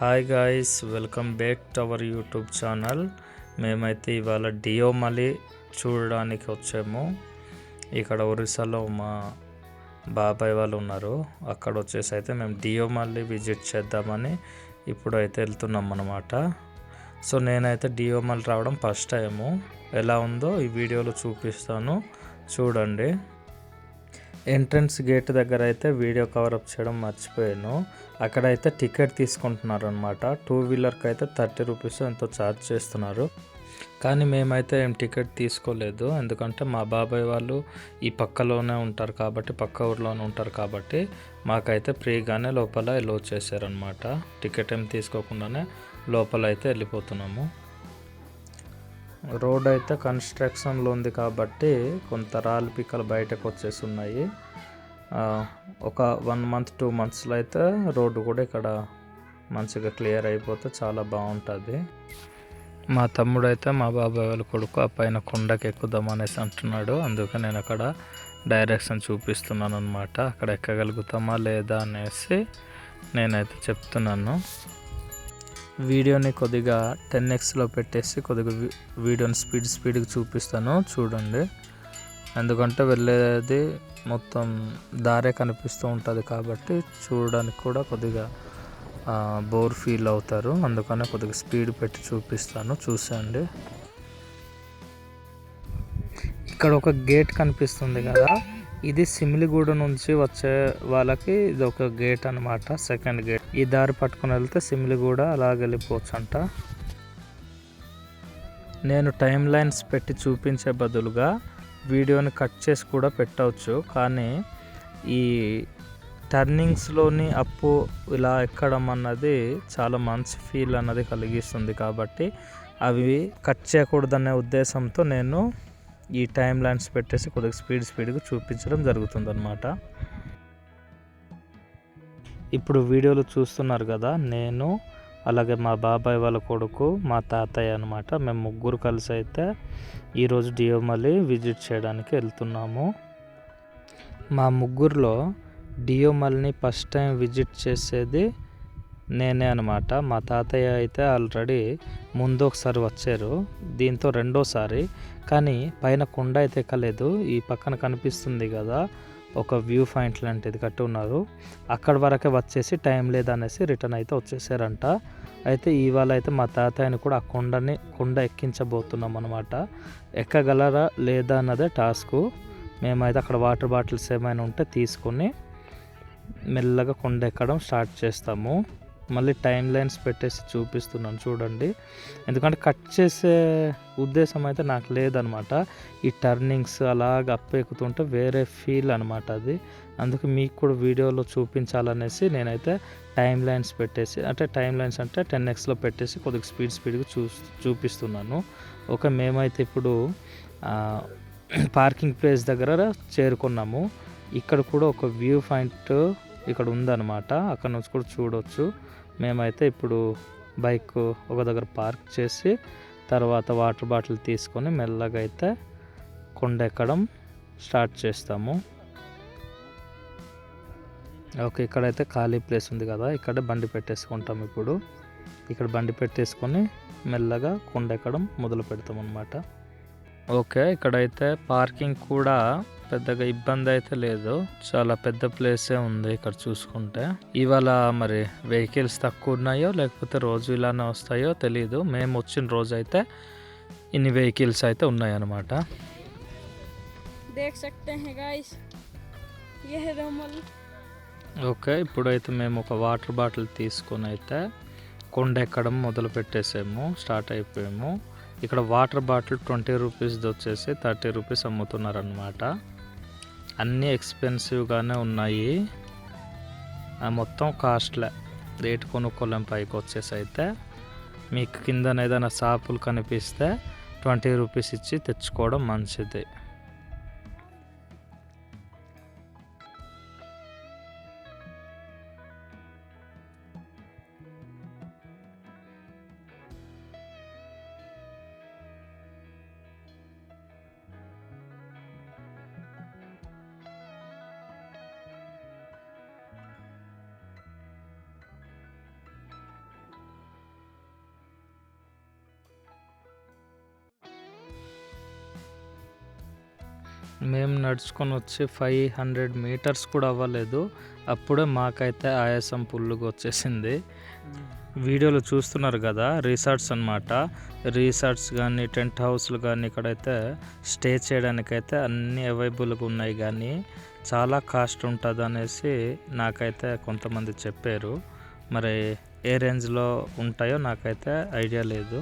Hi guys, welcome back to our YouTube channel. మేమైతే ఇవాళ డియోమలి చూడడానికి వచ్చాము. ఇక్కడ ఒరిస్సాలో మా బాబాయ్ వాళ్ళు ఉన్నారు. అక్కడ వచ్చేసి అయితే మేము డియోమలి విజిట్ చేద్దామని ఇప్పుడైతే వెళ్తున్నాం అన్నమాట. సో నేనైతే డియోమలి రావడం ఫస్ట్ టైము. ఎలా ఉందో ఈ వీడియోలో చూపిస్తాను, చూడండి. ఎంట్రన్స్ గేట్ దగ్గర అయితే వీడియో కవరప్ చేయడం మర్చిపోయాను. అక్కడైతే టికెట్ తీసుకుంటున్నారు అనమాట. 2 వీలర్కి అయితే 30 రూపీస్ ఎంతో ఛార్జ్ చేస్తున్నారు. కానీ మేమైతే ఏం టికెట్ తీసుకోలేదు, ఎందుకంటే మా బాబాయ్ వాళ్ళు ఈ పక్కలోనే ఉంటారు కాబట్టి, పక్క ఊర్లోనే ఉంటారు కాబట్టి మాకైతే ఫ్రీగానే లోపల ఎలో చేశారనమాట. టికెట్ ఏం తీసుకోకుండానే లోపల అయితే వెళ్ళిపోతున్నాము. రోడ్ అయితే కన్స్ట్రక్షన్లో ఉంది కాబట్టి కొంత రాళ్ళు పిక్కలు బయటకు వచ్చేసి ఉన్నాయి. ఒక 1 మంత్ 2 మంత్స్లో అయితే రోడ్డు కూడా ఇక్కడ మంచిగా క్లియర్ అయిపోతే చాలా బాగుంటుంది. మా తమ్ముడు అయితే మా బాబాయ్ వాళ్ళ కొడుకు ఆ పైన కొండకి ఎక్కుదాం అనేసి అంటున్నాడు. అందుకే నేను అక్కడ డైరెక్షన్ చూపిస్తున్నాను అనమాట. అక్కడ ఎక్కగలుగుతామా లేదా అనేసి నేనైతే చెప్తున్నాను. వీడియోని కొద్దిగా 10xలో పెట్టేసి కొద్దిగా వీడియోని స్పీడ్గా చూపిస్తాను, చూడండి. ఎందుకంటే వెళ్ళేది మొత్తం దారే కనిపిస్తూ ఉంటుంది కాబట్టి చూడడానికి కూడా కొద్దిగా బోర్ ఫీల్ అవుతారు. అందుకనే కొద్దిగా స్పీడ్ పెట్టి చూపిస్తాను, చూసండి. ఇక్కడ ఒక గేట్ కనిపిస్తుంది కదా, ఇది సిమిలిగూడ నుంచి వచ్చే వాళ్ళకి ఇది ఒక గేట్ అనమాట, సెకండ్ గేట్. ఈ దారి పట్టుకుని వెళ్తే సిమిలిగూడ అలాగ వెళ్ళిపోవచ్చు అంట. నేను టైం లైన్స్ పెట్టి చూపించే బదులుగా వీడియోని కట్ చేసి కూడా పెట్టవచ్చు. కానీ ఈ టర్నింగ్స్లోని అప్పు ఇలా ఎక్కడం అన్నది చాలా మంచి ఫీల్ అన్నది కలిగిస్తుంది కాబట్టి అవి కట్ చేయకూడదనే ఉద్దేశంతో నేను ఈ టైం లైన్స్ పెట్టేసి కొద్దిగా స్పీడ్గా చూపించడం జరుగుతుందన్నమాట. ఇప్పుడు వీడియోలో చూస్తున్నారు కదా, నేను అలాగే మా బాబాయ్ వాళ్ళ కొడుకు, మా తాతయ్య అనమాట. మేము ముగ్గురు కలిసి అయితే ఈరోజు డియోమలి విజిట్ చేయడానికి వెళ్తున్నాము. మా ముగ్గురులో డియోమలిని ఫస్ట్ టైం విజిట్ చేసేది నేనే అనమాట. మా తాతయ్య అయితే ఆల్రెడీ ముందు ఒకసారి వచ్చారు, దీంతో రెండోసారి. కానీ పైన కొండ అయితే ఎక్కలేదు. ఈ పక్కన కనిపిస్తుంది కదా ఒక వ్యూ పాయింట్ లాంటిది కట్టి ఉన్నారు, అక్కడ వరకే వచ్చేసి టైం లేదనేసి రిటర్న్ అయితే వచ్చేసారంట. అయితే ఇవాళ అయితే మా తాతయ్యని కూడా ఆ కొండ ఎక్కించబోతున్నాం అనమాట. ఎక్కగలరా లేదా అన్నదే టాస్కు. మేమైతే అక్కడ వాటర్ బాటిల్స్ ఏమైనా ఉంటే తీసుకొని మెల్లగా కొండ ఎక్కడం స్టార్ట్ చేస్తాము. మళ్ళీ టైం లైన్స్ పెట్టేసి చూపిస్తున్నాను, చూడండి. ఎందుకంటే కట్ చేసే ఉద్దేశం అయితే నాకు లేదనమాట. ఈ టర్నింగ్స్ అలాగ అప్పెక్కుతుంటే వేరే ఫీల్ అనమాట అది. అందుకే మీకు కూడా వీడియోలో చూపించాలనేసి నేనైతే టైం లైన్స్ పెట్టేసి, అంటే టైం లైన్స్ అంటే 10xలో పెట్టేసి కొద్దిగా స్పీడ్గా చూపిస్తున్నాను. ఓకే, మేమైతే ఇప్పుడు పార్కింగ్ ప్లేస్ దగ్గర చేరుకున్నాము. ఇక్కడ కూడా ఒక వ్యూ పాయింట్ ఇక్కడ ఉందన్నమాట, అక్కడ నుంచి కూడా చూడవచ్చు. మేమైతే ఇప్పుడు బైక్ ఒక దగ్గర పార్క్ చేసి తర్వాత వాటర్ బాటిల్ తీసుకొని మెల్లగా అయితే కొండ ఎక్కడం స్టార్ట్ చేస్తాము. ఓకే, ఇక్కడైతే ఖాళీ ప్లేస్ ఉంది కదా, ఇక్కడ బండి పెట్టేసుకుంటాం. ఇప్పుడు ఇక్కడ బండి పెట్టేసుకొని మెల్లగా కొండ ఎక్కడం మొదలు పెడతాం అన్నమాట. ఓకే, ఇక్కడైతే పార్కింగ్ కూడా పెద్దగా ఇబ్బంది అయితే లేదు, చాలా పెద్ద ప్లేసే ఉంది ఇక్కడ చూసుకుంటే. ఇవాళ మరి వెహికల్స్ తక్కువ ఉన్నాయో లేకపోతే రోజు ఇలానే వస్తాయో తెలీదు. మేము వచ్చిన రోజు అయితే ఇన్ని వెహికల్స్ అయితే ఉన్నాయన్నమాట. ఓకే, ఇప్పుడైతే మేము ఒక వాటర్ బాటిల్ తీసుకొని అయితే కొండ ఎక్కడం మొదలు పెట్టేసాము, స్టార్ట్ అయిపోయాము. ఇక్కడ వాటర్ బాటిల్ 20 రూపీస్ది వచ్చేసి 30 రూపీస్ అమ్ముతున్నారనమాట. అన్నీ ఎక్స్పెన్సివ్గానే ఉన్నాయి, మొత్తం కాస్ట్లే. రేటు కొనుక్కోలేం. పైకి వచ్చేసి అయితే మీకు కింద ఏదైనా షాపులు కనిపిస్తే 20 రూపీస్ ఇచ్చి తెచ్చుకోవడం మంచిది. మేము నడుచుకొని వచ్చి 500 మీటర్స్ కూడా అవ్వలేదు, అప్పుడే మాకైతే ఆయాసం ఫుల్గా వచ్చేసింది. వీడియోలో చూస్తున్నారు కదా, రిసార్ట్స్ అన్నమాట. రిసార్ట్స్ కానీ టెంట్ హౌస్లు కానీ ఇక్కడైతే స్టే చేయడానికైతే అన్నీ అవైలబుల్గా ఉన్నాయి, కానీ చాలా కాస్ట్ ఉంటుంది అనేసి నాకైతే కొంతమంది చెప్పారు. మరి ఏ రేంజ్లో ఉంటాయో నాకైతే ఐడియా లేదు.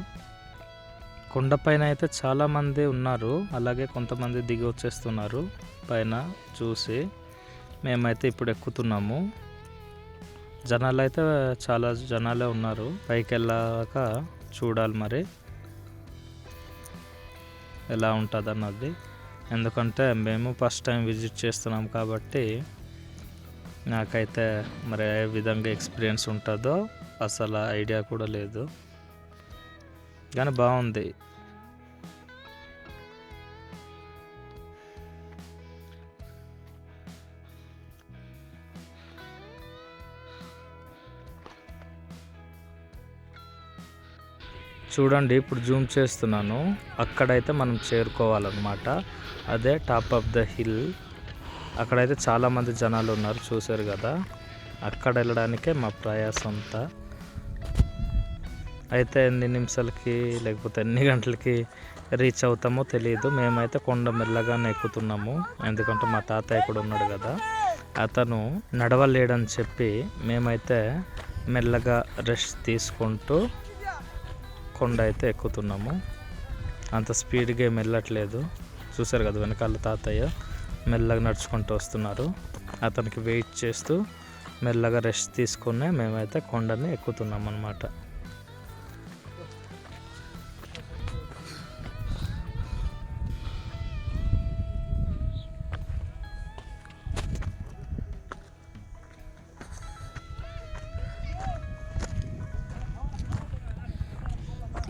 కొండపైన అయితే చాలామంది ఉన్నారు, అలాగే కొంతమంది దిగి వచ్చేస్తున్నారు పైన చూసి. మేమైతే ఇప్పుడు ఎక్కుతున్నాము. జనాలు అయితే చాలా జనాలే ఉన్నారు. పైకి వెళ్ళాక చూడాలి మరి ఎలా ఉంటుంది అన్నది, ఎందుకంటే మేము ఫస్ట్ టైం విజిట్ చేస్తున్నాం కాబట్టి నాకైతే మరి ఏ విధంగా ఎక్స్పీరియన్స్ ఉంటుందో అసలు ఐడియా కూడా లేదు, కానీ బాగుంది. చూడండి, ఇప్పుడు జూమ్ చేస్తున్నాను, అక్కడైతే మనం చేరుకోవాలన్నమాట. అదే టాప్ ఆఫ్ ద హిల్. అక్కడైతే చాలామంది జనాలు ఉన్నారు, చూశారు కదా. అక్కడ వెళ్ళడానికే మా ప్రయాసం అంతా. అయితే ఎన్ని నిమిషాలకి లేకపోతే ఎన్ని గంటలకి రీచ్ అవుతామో తెలియదు. మేమైతే కొండ మెల్లగానే ఎక్కుతున్నాము, ఎందుకంటే మా తాతయ్య కూడా ఉన్నాడు కదా, అతను నడవలేడని చెప్పి మేమైతే మెల్లగా రెస్ట్ తీసుకుంటూ కొండ అయితే ఎక్కుతున్నాము. అంత స్పీడ్గా ఏం వెళ్ళట్లేదు. చూసారు కదా, వెనకాల తాతయ్య మెల్లగా నడుచుకుంటూ వస్తున్నారు. అతనికి వెయిట్ చేస్తూ మెల్లగా రెస్ట్ తీసుకుని మేమైతే కొండని ఎక్కుతున్నాం అన్నమాట.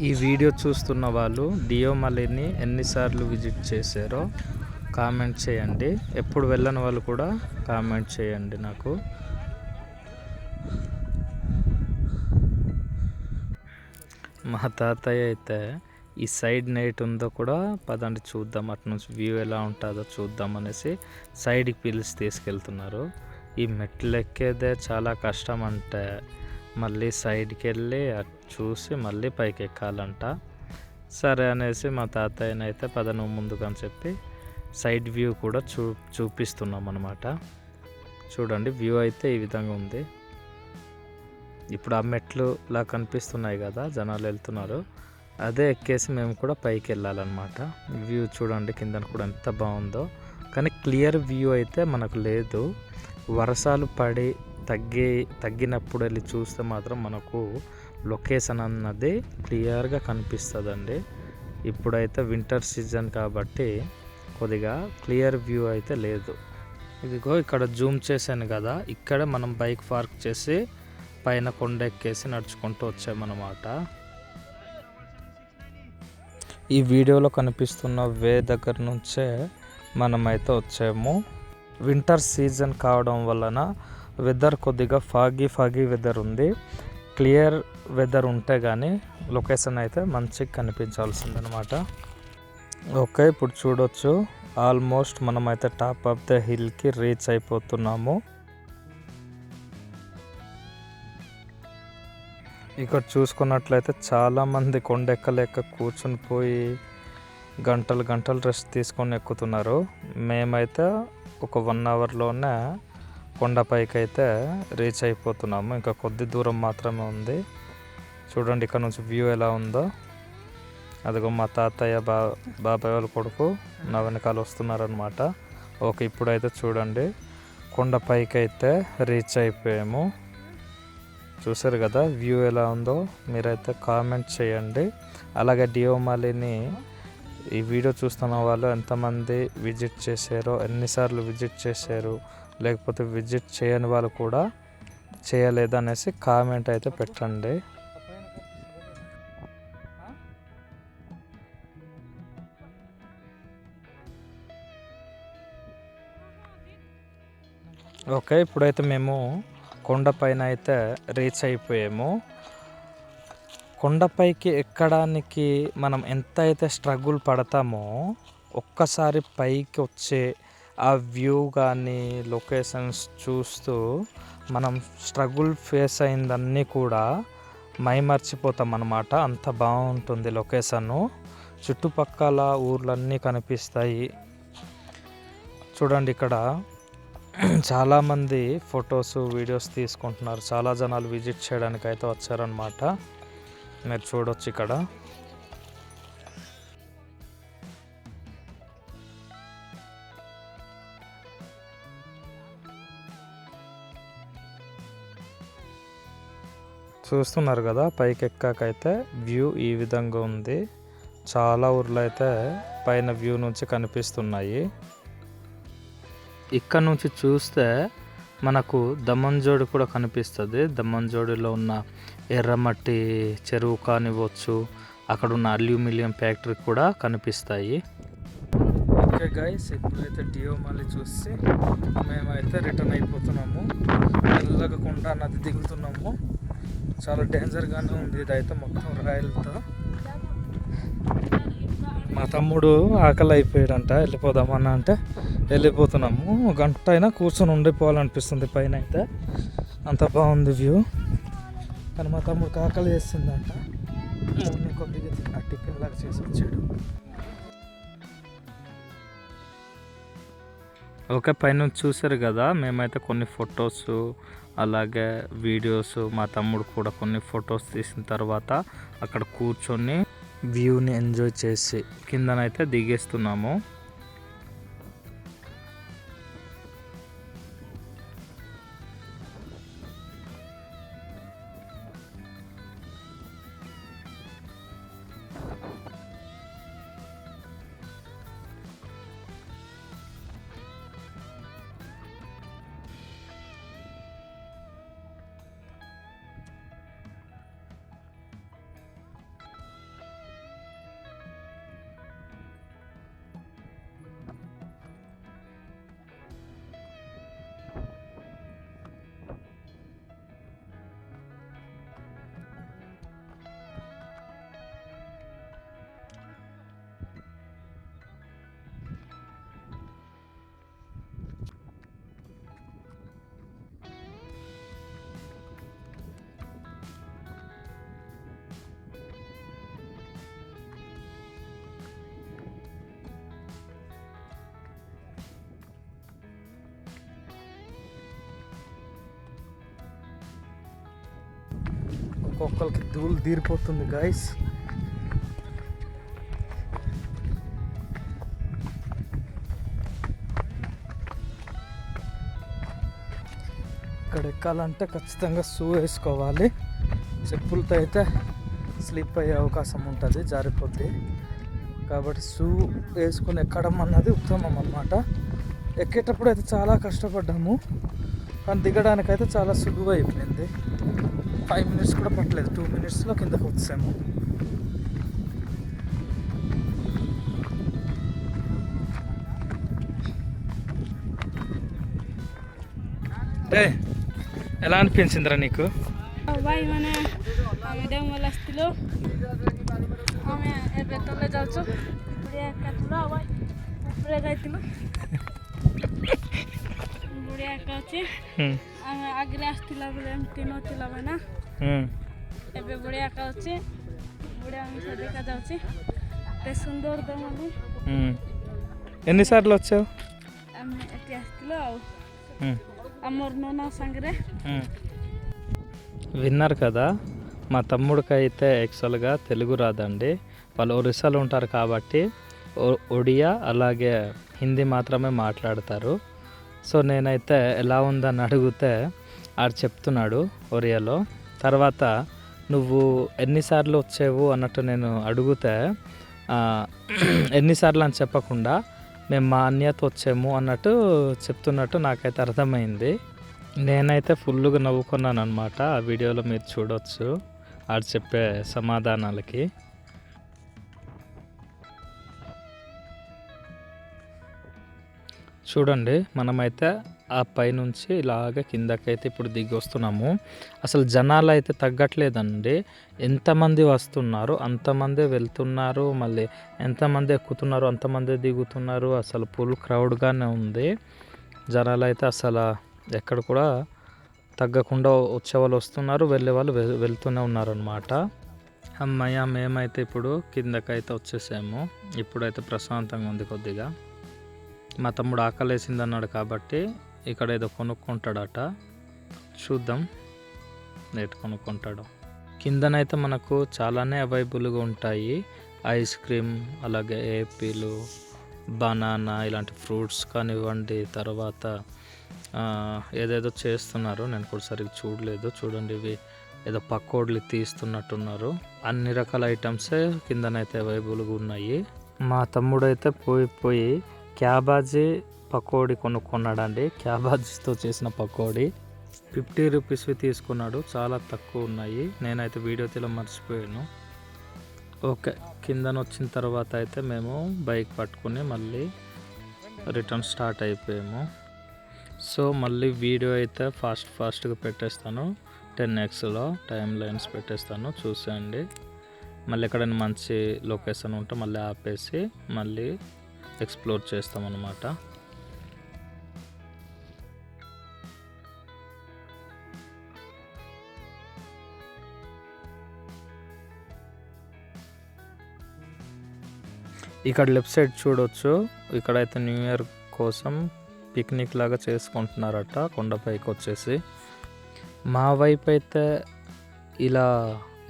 ఈ వీడియో చూస్తున్న వాళ్ళు డియోమలిని ఎన్నిసార్లు విజిట్ చేశారో కామెంట్ చేయండి. ఎప్పుడు వెళ్ళని వాళ్ళు కూడా కామెంట్ చేయండి నాకు. మా తాతయ్య అయితే ఈ సైడ్ నైట్ ఉందో కూడా పదండి చూద్దాం, అటు నుంచి వ్యూ ఎలా ఉంటుందో చూద్దాం అనేసి సైడ్కి పిలిచి తీసుకెళ్తున్నారు. ఈ మెట్లు ఎక్కేదే చాలా కష్టం, అంటే మళ్ళీ సైడ్కి వెళ్ళి చూసి మళ్ళీ పైకి ఎక్కాలంట. సరే అనేసి మా తాతయ్యని అయితే పద నువ్వు ముందుకు అని చెప్పి సైడ్ వ్యూ కూడా చూపిస్తున్నాం అన్నమాట. చూడండి, వ్యూ అయితే ఈ విధంగా ఉంది. ఇప్పుడు ఆ మెట్లులా కనిపిస్తున్నాయి కదా, జనాలు వెళ్తున్నారు, అదే ఎక్కేసి మేము కూడా పైకి వెళ్ళాలన్నమాట. వ్యూ చూడండి కింద కూడా ఎంత బాగుందో, కానీ క్లియర్ వ్యూ అయితే మనకు లేదు. వర్షాలు పడి తగ్గినప్పుడు వెళ్ళి చూస్తే మాత్రం మనకు లొకేషన్ అన్నది క్లియర్గా కనిపిస్తుందండి. ఇప్పుడైతే వింటర్ సీజన్ కాబట్టి కొద్దిగా క్లియర్ వ్యూ అయితే లేదు. ఇదిగో ఇక్కడ జూమ్ చేశాను కదా, ఇక్కడ మనం బైక్ పార్క్ చేసి పైన కొండ ఎక్కేసి నడుచుకుంటూ వచ్చామన్నమాట. ఈ వీడియోలో కనిపిస్తున్న వే దగ్గర నుంచే మనమైతే వచ్చాము. వింటర్ సీజన్ కావడం వలన వెదర్ కొద్దిగా ఫాగీ వెదర్ ఉంది. క్లియర్ వెదర్ ఉంటే కానీ లొకేషన్ అయితే మంచిగా కనిపించాల్సిందనమాట. ఓకే, ఇప్పుడు చూడొచ్చు, ఆల్మోస్ట్ మనమైతే టాప్ ఆఫ్ ద హిల్కి రీచ్ అయిపోతున్నాము. ఇక్కడ చూసుకున్నట్లయితే చాలామంది కొండెక్కలేక కూర్చుని పోయి గంటలు రెస్ట్ తీసుకొని ఎక్కుతున్నారు. మేమైతే ఒక 1 అవర్లోనే కొండపైకి అయితే రీచ్ అయిపోతున్నాము. ఇంకా కొద్ది దూరం మాత్రమే ఉంది. చూడండి ఇక్కడ నుంచి వ్యూ ఎలా ఉందో. అదిగో మా తాతయ్య బాబాయ్ వాళ్ళ కొడుకు నా వెనకాల వస్తున్నారనమాట. ఓకే, ఇప్పుడైతే చూడండి కొండపైకి అయితే రీచ్ అయిపోయాము. చూసారు కదా వ్యూ ఎలా ఉందో, మీరైతే కామెంట్ చేయండి. అలాగే డియోమలిని ఈ వీడియో చూస్తున్న వాళ్ళు ఎంతమంది విజిట్ చేశారో, ఎన్నిసార్లు విజిట్ చేశారు, లేకపోతే విజిట్ చేయని వాళ్ళు కూడా చేయలేదనేసి కామెంట్ అయితే పెట్టండి. ఓకే, ఇప్పుడైతే మేము కొండపైన అయితే రీచ్ అయిపోయాము. కొండపైకి ఎక్కడానికి మనం ఎంత అయితే స్ట్రగుల్ పడతామో ఒక్కసారి పైకి వచ్చే ఆ వ్యూ కానీ లొకేషన్స్ చూస్తూ మనం స్ట్రగుల్ ఫేస్ అయిందన్నీ కూడా మైమర్చిపోతాం అన్నమాట. అంత బాగుంటుంది లొకేషను. చుట్టుపక్కల ఊర్లన్నీ కనిపిస్తాయి. చూడండి ఇక్కడ చాలామంది ఫొటోస్ వీడియోస్ తీసుకుంటున్నారు. చాలా జనాలు విజిట్ చేయడానికి అయితే వచ్చారనమాట. మీరు చూడొచ్చు ఇక్కడ. చూస్తున్నారు కదా, పైకి ఎక్కాకైతే వ్యూ ఈ విధంగా ఉంది. చాలా ఊర్లు అయితే పైన వ్యూ నుంచి కనిపిస్తున్నాయి. ఇక్కడ నుంచి చూస్తే మనకు దమంజోడి కూడా కనిపిస్తుంది. దమంజోడిలో ఉన్న ఎర్రమట్టి చెరువు కానివ్వచ్చు, అక్కడ ఉన్న అల్యూమినియం ఫ్యాక్టరీ కూడా కనిపిస్తాయి. ఓకే గైస్, ఇప్పుడైతే డియోమలి చూసి మేమైతే రిటర్న్ అయిపోతున్నాము. వెళ్ళకుండా నది దిగుతున్నాము. చాలా డేంజర్గానే ఉంది ఇదైతే, మొత్తం రాయలతో. మా తమ్ముడు ఆకలి అయిపోయాడంట, వెళ్ళిపోదామన్నా అంటే వెళ్ళిపోతున్నాము. గంట అయినా కూర్చొని ఉండిపోవాలనిపిస్తుంది పైన అయితే, అంత బాగుంది వ్యూ. కానీ మా తమ్ముడికి ఆకలి చేస్తుందంట, కొద్దిగా తిన్నా, టిఫిన్ లాగా చేసి వచ్చాడు. ఓకే, పైన చూసారు కదా, మేమైతే కొన్ని ఫొటోస్ అలాగే వీడియోస్, మా తమ్ముడు కూడా కొన్ని ఫొటోస్ తీసిన తర్వాత అక్కడ కూర్చొని వ్యూని ఎంజాయ్ చేసి కిందనైతే దిగేస్తున్నాము. ఒక్కొక్కరికి ధూళి తీరిపోతుంది గాయస్. ఇక్కడ ఎక్కాలంటే ఖచ్చితంగా షూ వేసుకోవాలి. చెప్పులతో అయితే స్లిప్ అయ్యే అవకాశం ఉంటుంది, జారిపోద్ది. కాబట్టి షూ వేసుకుని ఎక్కడం అన్నది ఉత్తమం అన్నమాట. ఎక్కేటప్పుడు అయితే చాలా కష్టపడ్డాము, కానీ దిగడానికైతే చాలా సులువు అయిపోయింది. 5 minutes కూడా పట్టలేదు, 2 minutesలో కిందకు వచ్చాము. ఎలా అనిపించిందిరా నీకు? ଭାଇ ମାନେ ଆମେ ଦେଓମାଳି ଆସିଥିଲୁ, ଆମେ ଏବେ ତଳେ ଯାଉଛୁ। ବୁଢ଼ିଆ ଏକା ଥିଲୁ ଆଉ ଭାଇ ଉପରେ ଯାଇଥିଲୁ, ବୁଢ଼ିଆ ଏକା ଅଛି। ଆମେ ଆଗରେ ଆସିଥିଲା ବେଳେ ଏମିତି ନଥିଲା ଭାଇନା, ଏବେ ବୁଢ଼ିଆ ଏକା ଅଛି, ବୁଢ଼ିଆ ମିଶା ଦେଖାଯାଉଛି। ଏତେ ସୁନ୍ଦର ଦେଓମାଳି। ఎన్నిసార్లు వచ్చావు? ଆମେ ଏଠି ଆସିଥିଲୁ ଆଉ ଆମର ନନା ସାଙ୍ଗରେ। విన్నారు కదా, మా తమ్ముడికి అయితే యాక్చువల్గా తెలుగు రాదండి. వాళ్ళు ఒరిస్సాలో ఉంటారు కాబట్టి ఒడియా అలాగే హిందీ మాత్రమే మాట్లాడతారు. సో నేనైతే ఎలా ఉందని అడిగితే ఆడు చెప్తున్నాడు ఒరియాలో. తర్వాత నువ్వు ఎన్నిసార్లు వచ్చావు అన్నట్టు నేను అడిగితే ఎన్నిసార్లు అని చెప్పకుండా మేము మా అన్యతో వచ్చాము అన్నట్టు చెప్తున్నట్టు నాకైతే అర్థమైంది. నేనైతే ఫుల్గా నవ్వుకున్నాను అనమాట. ఆ వీడియోలో మీరు చూడవచ్చు ఆడు చెప్పే సమాధానాలకి. చూడండి, మనమైతే ఆ పైనుంచి ఇలాగ కిందకైతే ఇప్పుడు దిగి వస్తున్నాము. అసలు జనాలు అయితే తగ్గట్లేదండి. ఎంతమంది వస్తున్నారు అంతమందే వెళ్తున్నారు, మళ్ళీ ఎంతమంది ఎక్కుతున్నారు అంతమందే దిగుతున్నారు. అసలు ఫుల్ క్రౌడ్గానే ఉంది. జనాలు అయితే అసలు ఎక్కడ కూడా తగ్గకుండా వచ్చేవాళ్ళు వస్తున్నారు, వెళ్ళే వాళ్ళు వెళ్తూనే ఉన్నారనమాట. అమ్మయ్య మేమైతే ఇప్పుడు కిందకైతే వచ్చేసాము. ఇప్పుడైతే ప్రశాంతంగా ఉంది కొద్దిగా. మా తమ్ముడు ఆకలేసింది అన్నాడు కాబట్టి ఇక్కడ ఏదో కొనుక్కుంటాడట. చూద్దాం నేటి కొనుక్కుంటాడు. కిందనైతే మనకు చాలానే అవైలబుల్గా ఉంటాయి. ఐస్ క్రీమ్, అలాగే ఏపీలు, బనానా ఇలాంటి ఫ్రూట్స్ కానివ్వండి. తర్వాత ఏదేదో చేస్తున్నారు, నేను కూడా సరిగ్గా చూడలేదు. చూడండి, ఇవి ఏదో పకోడీలు తీస్తున్నట్టున్నారు. అన్ని రకాల ఐటమ్సే కిందనైతే అవైలబుల్గా ఉన్నాయి. మా తమ్ముడైతే పోయి క్యాబాజీ పకోడీ కొనుక్కున్నాడండి. క్యాబాజీతో చేసిన పకోడీ 50 రూపీస్వి తీసుకున్నాడు. చాలా తక్కువ ఉన్నాయి. నేనైతే వీడియో తీయడం మర్చిపోయాను. ఓకే, కిందన వచ్చిన తర్వాత అయితే మేము బైక్ పట్టుకుని మళ్ళీ రిటర్న్ స్టార్ట్ అయిపోయాము. సో మళ్ళీ వీడియో అయితే ఫాస్ట్గా పెట్టేస్తాను. 10xలో టైం లైన్స్ పెట్టేస్తాను, చూసేయండి. మళ్ళీ ఎక్కడైనా మంచి లొకేషన్ ఉంటే మళ్ళీ ఆపేసి మళ్ళీ ఎక్స్ప్లోర్ చేస్తామన్నమాట. ఇక్కడ లెఫ్ట్ సైడ్ చూడొచ్చు, ఇక్కడైతే న్యూ ఇయర్ కోసం పిక్నిక్ లాగా చేసుకుంటున్నారట కొండపైకి వచ్చేసి. మా వైపు అయితే ఇలా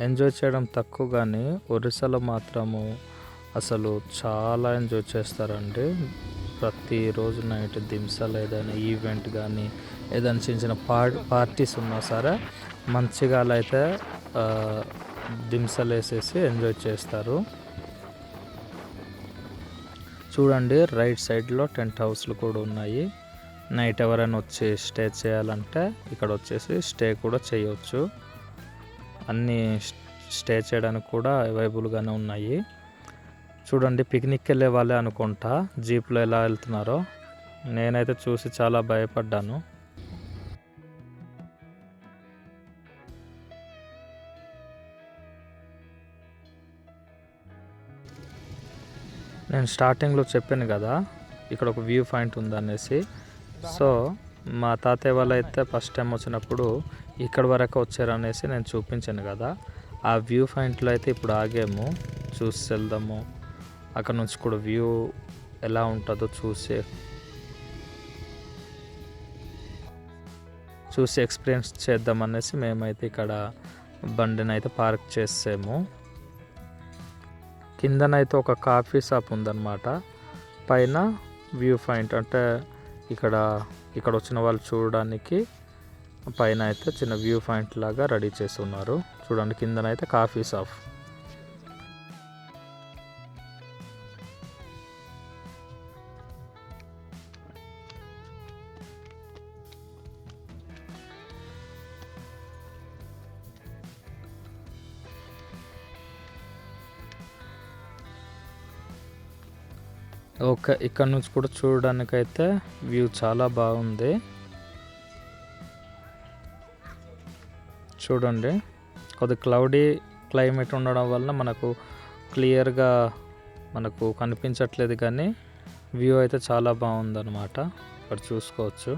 ఎంజాయ్ చేయడం తక్కువ, కానీ ఒరిస్సాలో మాత్రము అసలు చాలా ఎంజాయ్ చేస్తారండి. ప్రతిరోజు నైట్ దింసలు ఏదైనా ఈవెంట్ కానీ ఏదైనా చిన్న పార్టీస్ ఉన్నా సరే మంచిగా అలా అయితే దింసలు వేసేసి ఎంజాయ్ చేస్తారు. చూడండి, రైట్ సైడ్లో టెంట్ హౌస్లు కూడా ఉన్నాయి. నైట్ ఎవరైనా వచ్చి స్టే చేయాలంటే ఇక్కడ వచ్చేసి స్టే కూడా చేయవచ్చు. అన్నీ స్టే చేయడానికి కూడా అవైలబుల్గానే ఉన్నాయి. చూడండి, పిక్నిక్కి వెళ్ళే వాళ్ళే అనుకుంటా జీప్లో ఎలా వెళ్తున్నారో. నేనైతే చూసి చాలా భయపడ్డాను. నేను స్టార్టింగ్లో చెప్పాను కదా ఇక్కడ ఒక వ్యూ పాయింట్ ఉందనేసి. సో మా తాతయ్య వాళ్ళు అయితే ఫస్ట్ టైం వచ్చినప్పుడు ఇక్కడ వరకు వచ్చారనేసి నేను చూపించాను కదా. ఆ వ్యూ పాయింట్లో అయితే ఇప్పుడు ఆగాము, చూసి వెళ్దాము. అక్కడ నుంచి కూడా వ్యూ ఎలా ఉంటుందో చూసి ఎక్స్పీరియన్స్ చేద్దామనేసి మేమైతే ఇక్కడ బండిని అయితే పార్క్ చేసాము. కిందనైతే ఒక కాఫీ షాప్ ఉందన్నమాట. పైన వ్యూ పాయింట్ అంటే ఇక్కడ వచ్చిన వాళ్ళు చూడడానికి పైన అయితే చిన్న వ్యూ పాయింట్ లాగా రెడీ చేసి ఉన్నారు. చూడండి, కిందనైతే కాఫీ షాప్. ఓకే, ఇక్కడ నుంచి కూడా చూడడానికైతే వ్యూ చాలా బాగుంది. చూడండి, కొద్ది క్లౌడీ క్లైమేట్ ఉండడం వలన మనకు క్లియర్గా మనకు కనిపించట్లేదు, కానీ వ్యూ అయితే చాలా బాగుందన్నమాట. ఇక్కడ చూసుకోవచ్చు.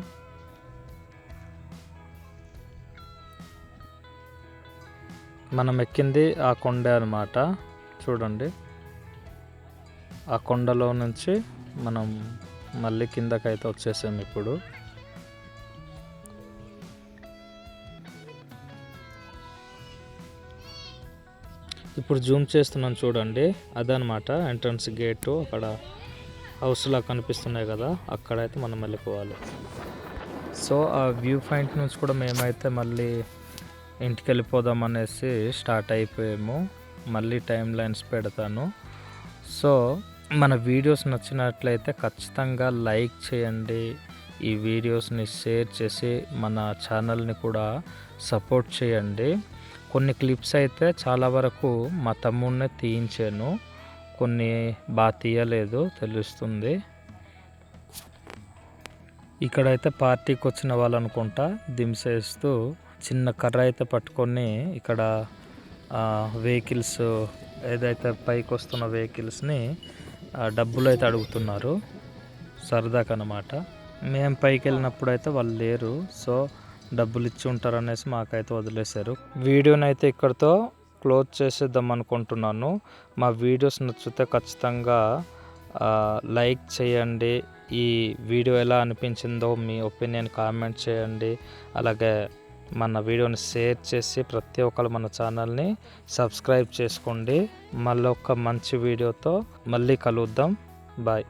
మనం ఎక్కింది ఆ కొండే అన్నమాట. చూడండి, ఆ కొండలో నుంచి మనం మళ్ళీ కిందకైతే వచ్చేసాం. ఇప్పుడు జూమ్ చేస్తున్నాను, చూడండి. అదనమాట ఎంట్రన్స్ గేటు. అక్కడ హౌస్లా కనిపిస్తున్నాయి కదా, అక్కడైతే మనం వెళ్ళిపోవాలి. సో ఆ వ్యూ పాయింట్ నుంచి కూడా మేమైతే మళ్ళీ ఇంటికి వెళ్ళిపోదాం అనేసి స్టార్ట్ అయిపోయాము. మళ్ళీ టైం లైన్స్ పెడతాను. సో మన వీడియోస్ నచ్చినట్లయితే ఖచ్చితంగా లైక్ చేయండి. ఈ వీడియోస్ని షేర్ చేసి మన ఛానల్ని కూడా సపోర్ట్ చేయండి. కొన్ని క్లిప్స్ అయితే చాలా వరకు మా తమ్ముడినే తీయించాను, కొన్ని బాగా తీయలేదు తెలుస్తుంది. ఇక్కడైతే పార్టీకి వచ్చిన వాళ్ళు అనుకుంటా దింసేస్తూ చిన్న కర్ర అయితే పట్టుకొని ఇక్కడ వెహికల్స్ ఏదైతే పైకి వస్తున్న వెహికల్స్ని డబ్బులు అయితే అడుగుతున్నారు సరదాకనమాట. మేము పైకి వెళ్ళినప్పుడు అయితే వాళ్ళు లేరు, సో డబ్బులు ఇచ్చి ఉంటారు అనేసి మాకైతే వదిలేశారు. వీడియోని అయితే ఇక్కడితో క్లోజ్ చేసేద్దాం అనుకుంటున్నాను. మా వీడియోస్ నచ్చితే ఖచ్చితంగా లైక్ చేయండి. ఈ వీడియో ఎలా అనిపించిందో మీ ఒపీనియన్ కామెంట్ చేయండి. అలాగే మన వీడియోని షేర్ చేసి ప్రతి ఒక్కరు మన ఛానల్ని సబ్స్క్రైబ్ చేసుకోండి. మళ్ళీ ఒక మంచి వీడియోతో మళ్ళీ కలుద్దాం. బాయ్.